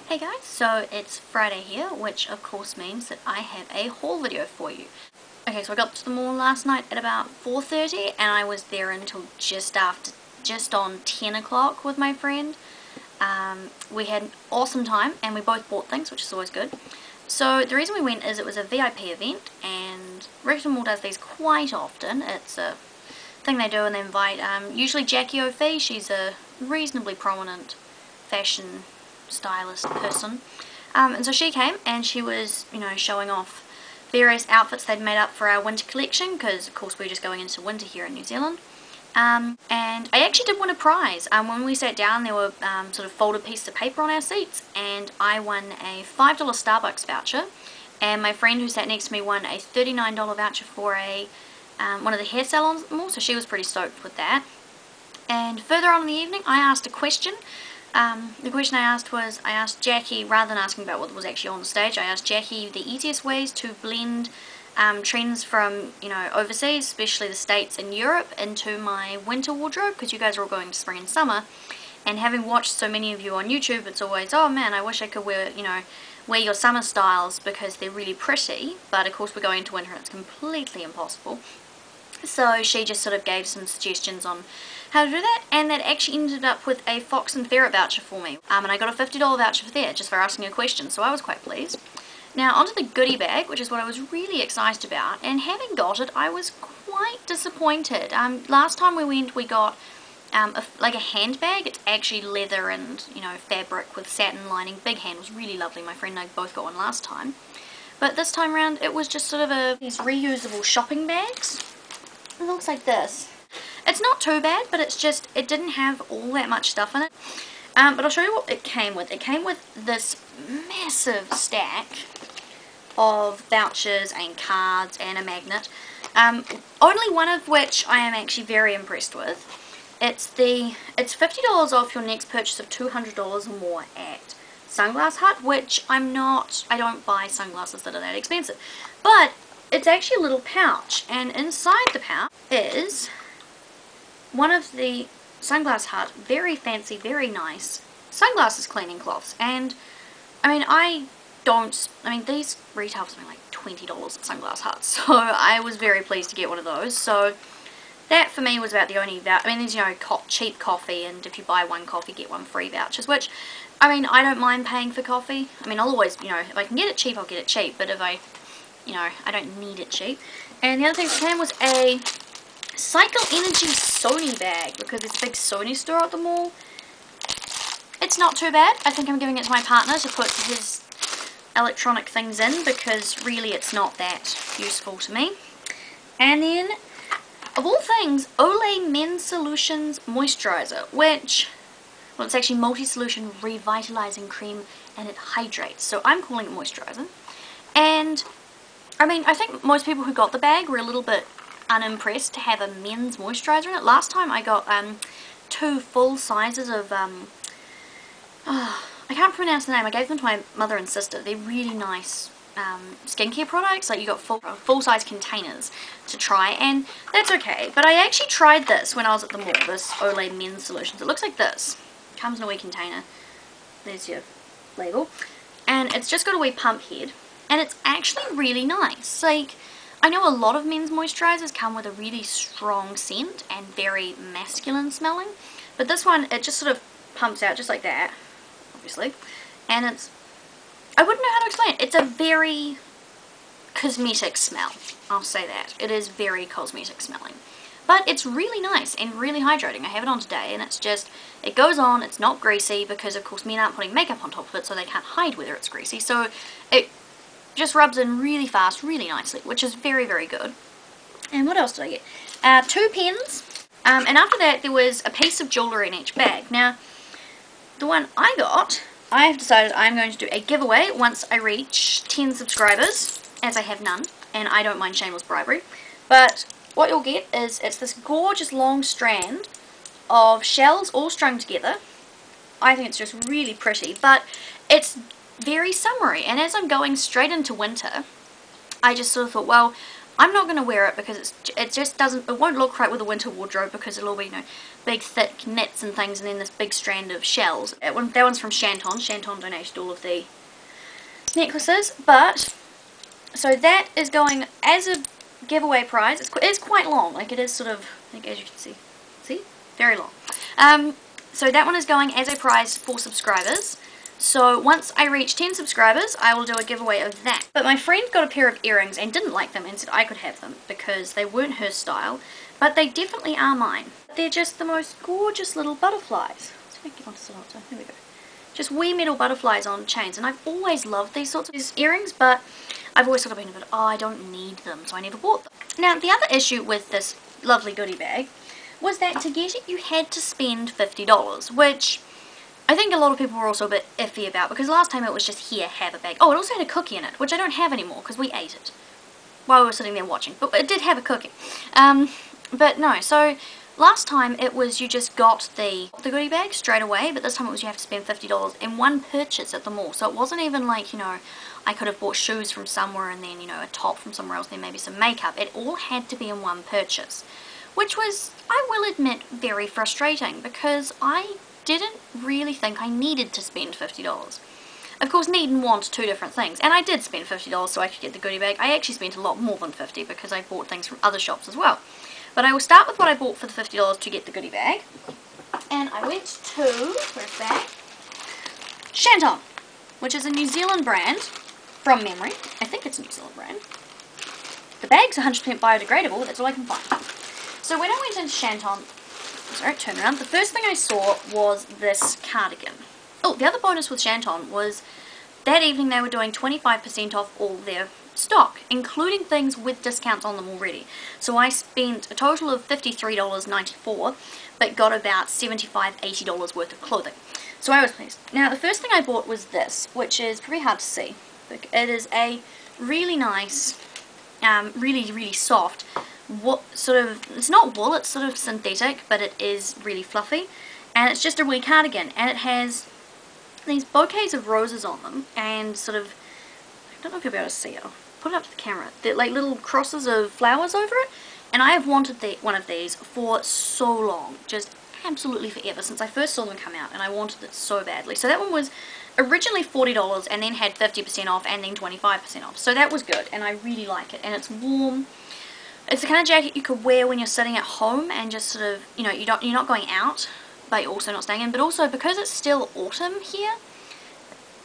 Hey guys, so it's Friday here, which of course means that I have a haul video for you. Okay, so I got to the mall last night at about 4:30 and I was there until just on 10 o'clock with my friend. We had an awesome time and we both bought things, which is always good. So the reason we went is it was a VIP event, and Riccarton Mall does these quite often. It's a thing they do, and they invite usually Jackie O'Fee. She's a reasonably prominent fashion stylist person, and so she came and she was, showing off various outfits they'd made up for our winter collection, because of course we're just going into winter here in New Zealand. And I actually did win a prize. When we sat down, there were sort of folded pieces of paper on our seats, and I won a $5 Starbucks voucher, and my friend who sat next to me won a $39 voucher for one of the hair salons at the mall, so she was pretty stoked with that. And further on in the evening, I asked a question. The question I asked was, I asked Jackie, rather than asking about what was actually on the stage, I asked Jackie the easiest ways to blend trends from, overseas, especially the States and Europe, into my winter wardrobe, because you guys are all going to spring and summer. And having watched so many of you on YouTube, it's always, oh man, I wish I could wear your summer styles because they're really pretty, but of course we're going into winter and it's completely impossible. So she just sort of gave some suggestions on how to do that, and that actually ended up with a Fox and Ferret voucher for me. And I got a $50 voucher for that, just for asking a question, so I was quite pleased. Now onto the goodie bag, which is what I was really excited about, and having got it, I was quite disappointed. Last time we went, we got like a handbag. It's actually leather and, fabric with satin lining, big handles, really lovely. My friend and I both got one last time. But this time around, it was just sort of these reusable shopping bags. It looks like this. It's not too bad, but it's just, it didn't have all that much stuff in it. But I'll show you what it came with. It came with this massive stack of vouchers and cards and a magnet. Only one of which I am actually very impressed with. It's $50 off your next purchase of $200 or more at Sunglass Hut, which I don't buy sunglasses that are that expensive. But it's actually a little pouch, and inside the pouch is one of the Sunglass Hut very fancy, very nice sunglasses cleaning cloths. And these retail for something like $20 at Sunglass Hut, so I was very pleased to get one of those. So that for me was about the only there's cheap coffee, and if you buy one coffee get one free vouchers, which I don't mind paying for coffee. I'll always, if I can get it cheap, I'll get it cheap, but if I don't need it cheap. And the other thing that came was a Cycle Energy Sony bag, because there's a big Sony store at the mall. It's not too bad. I think I'm giving it to my partner to put his electronic things in, because really it's not that useful to me. And then, of all things, Olay Men's Solutions Moisturizer, which, well, it's actually multi-solution revitalizing cream, and it hydrates, so I'm calling it moisturizer. And I think most people who got the bag were a little bit unimpressed to have a men's moisturizer in it. Last time I got two full sizes of I can't pronounce the name. I gave them to my mother and sister. They're really nice skincare products. Like, you got full size containers to try, and that's okay. But I actually tried this when I was at the mall, this Olay Men's Solutions. It looks like this. Comes in a wee container. There's your label. And it's just got a wee pump head. And it's actually really nice. Like, I know a lot of men's moisturizers come with a really strong scent and very masculine smelling, but this one, it just sort of pumps out just like that, obviously. And I wouldn't know how to explain it. It's a very cosmetic smell, I'll say that. It is very cosmetic smelling. But it's really nice and really hydrating. I have it on today, and it's just, it goes on, it's not greasy, because of course men aren't putting makeup on top of it, so they can't hide whether it's greasy. So it just rubs in really fast, really nicely, which is very, very good. And what else did I get? 2 pens, and after that there was a piece of jewellery in each bag. Now, the one I got, I have decided I'm going to do a giveaway once I reach 10 subscribers, as I have none, and I don't mind shameless bribery. But what you'll get is, it's this gorgeous long strand of shells all strung together. I think it's just really pretty, but it's very summery, and as I'm going straight into winter, I just sort of thought, well, I'm not going to wear it because it just doesn't, it won't look right with a winter wardrobe because it'll all be, you know, big thick knits and things and then this big strand of shells. That one's from Shanton. Shanton donated all of the necklaces, but, so that is going as a giveaway prize. It's quite long, like it is sort of, like as you can see, very long. So that one is going as a prize for subscribers. So once I reach 10 subscribers, I will do a giveaway of that. But my friend got a pair of earrings and didn't like them and said I could have them because they weren't her style, but they definitely are mine. They're just the most gorgeous little butterflies. Let's see if I can get onto the altar. There we go. Just wee metal butterflies on chains, and I've always loved these sorts of earrings, but I've always sort of been a bit, oh, I don't need them, so I never bought them. Now, the other issue with this lovely goodie bag was that to get it you had to spend $50, which I think a lot of people were also a bit iffy about, because last time it was just, here, have a bag. Oh, it also had a cookie in it, which I don't have anymore because we ate it while we were sitting there watching, but it did have a cookie. But no, so last time it was you just got the goodie bag straight away, but this time it was you have to spend $50 in one purchase at the mall. So it wasn't even like, you know, I could have bought shoes from somewhere and then, you know, a top from somewhere else, then maybe some makeup. It all had to be in one purchase, which was, I will admit, very frustrating because I didn't really think I needed to spend $50. Of course, need and want are two different things, and I did spend $50 so I could get the goodie bag. I actually spent a lot more than $50 because I bought things from other shops as well. But I will start with what I bought for the $50 to get the goodie bag. And I went to, where's that? Shanton, which is a New Zealand brand, from memory. I think it's a New Zealand brand. The bag's 100% biodegradable, that's all I can find. So when I went into Shanton, sorry, turn around, the first thing I saw was this cardigan. Oh, the other bonus with Shanton was that evening they were doing 25% off all their stock, including things with discounts on them already. So I spent a total of $53.94, but got about $75–80 worth of clothing. So I was pleased. Now, the first thing I bought was this, which is pretty hard to see. It is a really nice, really soft, it's not wool, it's sort of synthetic, but it is really fluffy. And it's just a wee cardigan, and it has these bouquets of roses on them, and sort of, I don't know if you'll be able to see it, I'll put it up to the camera, they're like little crosses of flowers over it, and I have wanted one of these for so long, just absolutely forever, since I first saw them come out, and I wanted it so badly. So that one was originally $40 and then had 50% off and then 25% off, so that was good, and I really like it, and it's warm. It's the kind of jacket you could wear when you're sitting at home and just sort of, you know, you're not going out, but you're also not staying in, but also because it's still autumn here,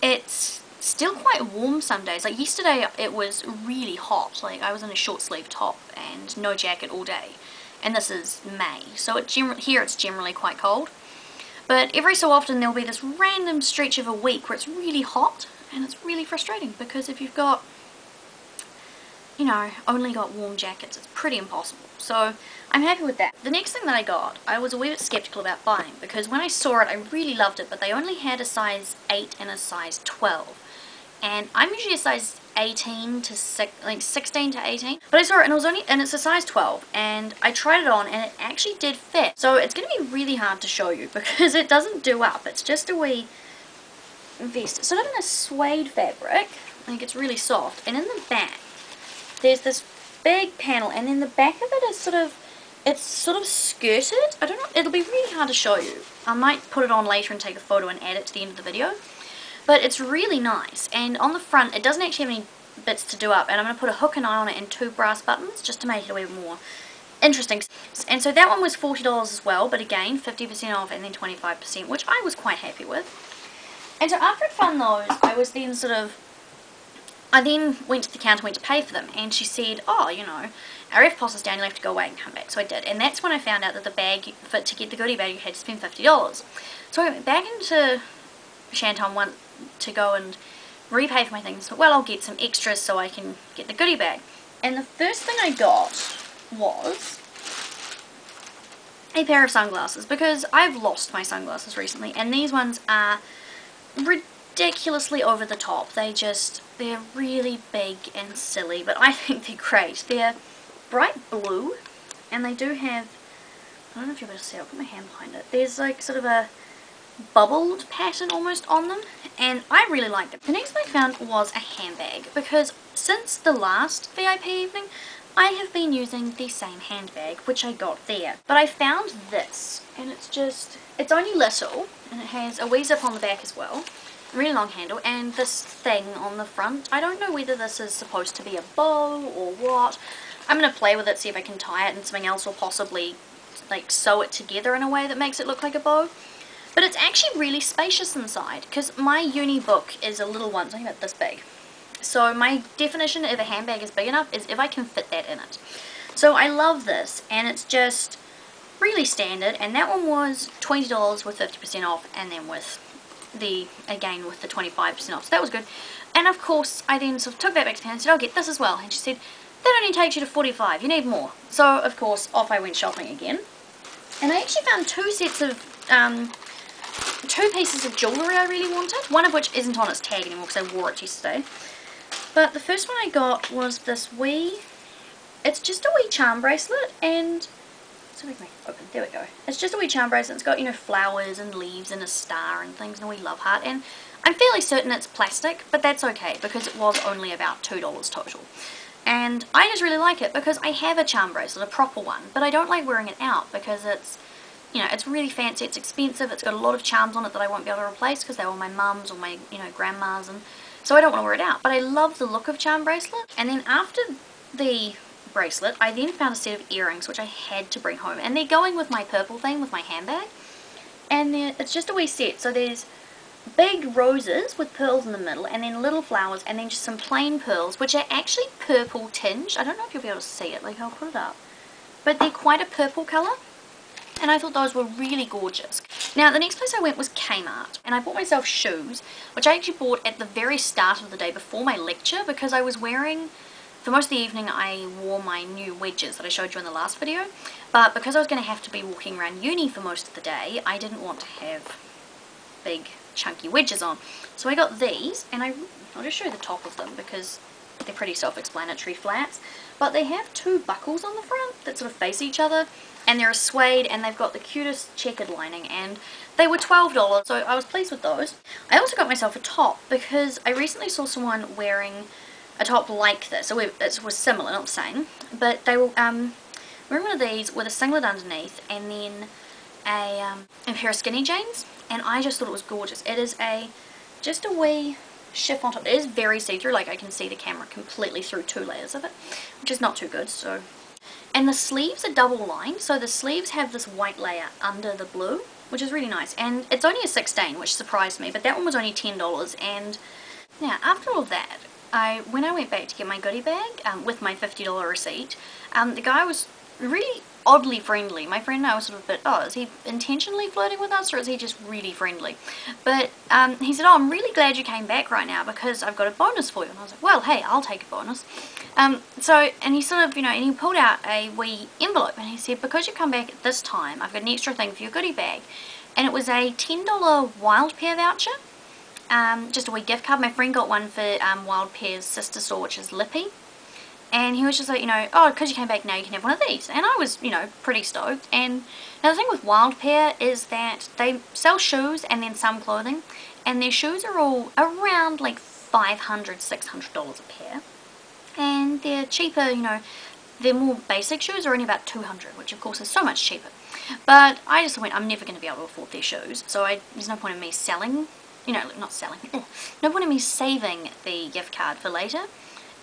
it's still quite warm some days. Like yesterday it was really hot, like I was in a short sleeve top and no jacket all day, and this is May, so here it's generally quite cold. But every so often there'll be this random stretch of a week where it's really hot, and it's really frustrating because if you've got, you know, only got warm jackets, it's pretty impossible. So I'm happy with that. The next thing that I got, I was a wee bit skeptical about buying because when I saw it I really loved it, but they only had a size 8 and a size 12. And I'm usually a size 18 to 16 to 18. But I saw it and it's a size 12, and I tried it on and it actually did fit. So it's going to be really hard to show you because it doesn't do up. It's just a wee vest. It's sort of in a suede fabric. Like it's really soft. And in the back there's this big panel, and then the back of it is sort of skirted. I don't know, it'll be really hard to show you. I might put it on later and take a photo and add it to the end of the video. But it's really nice, and on the front it doesn't actually have any bits to do up, and I'm going to put a hook and eye on it and 2 brass buttons just to make it a wee more interesting. And so that one was $40 as well, but again 50% off and then 25%, which I was quite happy with. And so after I'd found those, I then went to the counter, went to pay for them, and she said, oh, you know, our FPOS is down, you'll have to go away and come back. So I did, and that's when I found out that the bag, to get the goodie bag, you had to spend $50. So I went back into Shanton to go and repay for my things. Well, I'll get some extras so I can get the goodie bag. And the first thing I got was a pair of sunglasses, because I've lost my sunglasses recently, and these ones are ridiculously over the top. They're really big and silly, but I think they're great. They're bright blue, and they do have, I don't know if you'll be able to see, I'll put my hand behind it. There's like sort of a bubbled pattern almost on them, and I really like them. The next thing I found was a handbag, because since the last VIP evening, I have been using the same handbag, which I got there, but I found this, and it's only little, and it has a wee zip on the back as well, a really long handle, and this thing on the front. I don't know whether this is supposed to be a bow or what. I'm going to play with it, see if I can tie it in something else, or possibly like sew it together in a way that makes it look like a bow. But it's actually really spacious inside, because my uni book is a little one, it's only about this big. So my definition of a handbag is big enough is if I can fit that in it. So I love this, and it's just really standard, and that one was $20 with 50% off, and then with the 25% off, so that was good. And of course I then sort of took that back to Pam and said, I'll get this as well, and she said, that only takes you to 45, you need more. So of course off I went shopping again, and I actually found two pieces of jewellery I really wanted, one of which isn't on its tag anymore because I wore it yesterday. But the first one I got was this it's just a wee charm bracelet, and so make me open, there we go. It's just a wee charm bracelet. It's got, you know, flowers and leaves and a star and things and a wee love heart, and I'm fairly certain it's plastic, but that's okay because it was only about $2 total. And I just really like it because I have a charm bracelet, a proper one, but I don't like wearing it out because it's, you know, it's really fancy, it's expensive, it's got a lot of charms on it that I won't be able to replace because they were my mum's or my, you know, grandma's, and so I don't want to wear it out. But I love the look of charm bracelet. And then after the bracelet, I then found a set of earrings which I had to bring home, and they're going with my purple thing with my handbag, and it's just a wee set. So there's big roses with pearls in the middle, and then little flowers, and then just some plain pearls which are actually purple tinged. I don't know if you'll be able to see it, like I'll put it up, but they're quite a purple colour, and I thought those were really gorgeous. Now the next place I went was Kmart, and I bought myself shoes, which I actually bought at the very start of the day before my lecture, because I was wearing, for most of the evening I wore my new wedges that I showed you in the last video, but because I was going to have to be walking around uni for most of the day, I didn't want to have big chunky wedges on. So I got these, and I'll just show you the top of them because they're pretty self-explanatory flats, but they have two buckles on the front that sort of face each other, and they're a suede, and they've got the cutest checkered lining, and they were $12, so I was pleased with those. I also got myself a top because I recently saw someone wearing a top like this. So it was similar, not the same, but they were wearing one of these with a singlet underneath, and then a pair of skinny jeans, and I just thought it was gorgeous. It is just a wee chiffon top. It is very see-through, like I can see the camera completely through 2 layers of it, which is not too good. So, and the sleeves are double lined, so the sleeves have this white layer under the blue, which is really nice, and it's only a 16, which surprised me, but that one was only $10. And now after all of that, when I went back to get my goodie bag with my $50 receipt, the guy was really oddly friendly. My friend and I was sort of a bit, oh, is he intentionally flirting with us, or is he just really friendly? But he said, oh, I'm really glad you came back right now because I've got a bonus for you. And I was like, well, hey, I'll take a bonus. And he sort of, you know, and he pulled out a wee envelope, and he said, because you come back at this time, I've got an extra thing for your goodie bag. And it was a $10 Wild Pear voucher. Just a wee gift card. My friend got one for Wild Pear's sister store, which is Lippy. And he was just like, you know, oh, because you came back now, you can have one of these. And I was, you know, pretty stoked. And now the thing with Wild Pear is that they sell shoes and then some clothing. And their shoes are all around like $500, $600 a pair. And they're cheaper, you know, their more basic shoes are only about $200, which of course is so much cheaper. But I just went, I'm never going to be able to afford their shoes. So there's no point in me selling, you know, not selling, no point in me saving the gift card for later.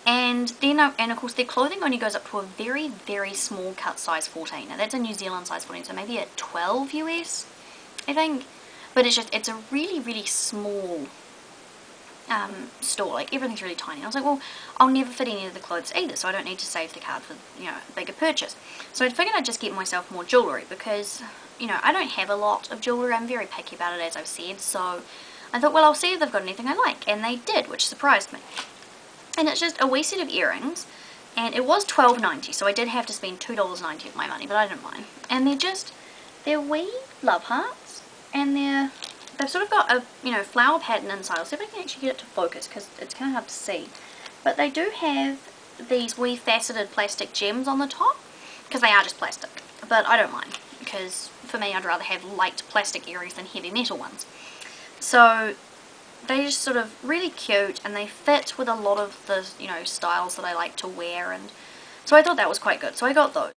And then, and of course their clothing only goes up to a very, very small cut size 14. Now that's a New Zealand size 14, so maybe a 12 US, I think. But it's a really, really small store. Like everything's really tiny. I was like, well, I'll never fit any of the clothes either, so I don't need to save the card for, you know, a bigger purchase. So I figured I'd just get myself more jewellery because, you know, I don't have a lot of jewellery. I'm very picky about it, as I've said. So I thought, well, I'll see if they've got anything I like, and they did, which surprised me. And it's just a wee set of earrings, and it was $12.90, so I did have to spend $2.90 of my money, but I didn't mind. And they're wee love hearts, and they've sort of got a, you know, flower pattern inside. I'll see if I can actually get it to focus, because it's kind of hard to see. But they do have these wee faceted plastic gems on the top, because they are just plastic. But I don't mind, because for me I'd rather have light plastic earrings than heavy metal ones. So they're just sort of really cute, and they fit with a lot of the, you know, styles that I like to wear, and So I thought that was quite good. So I got those.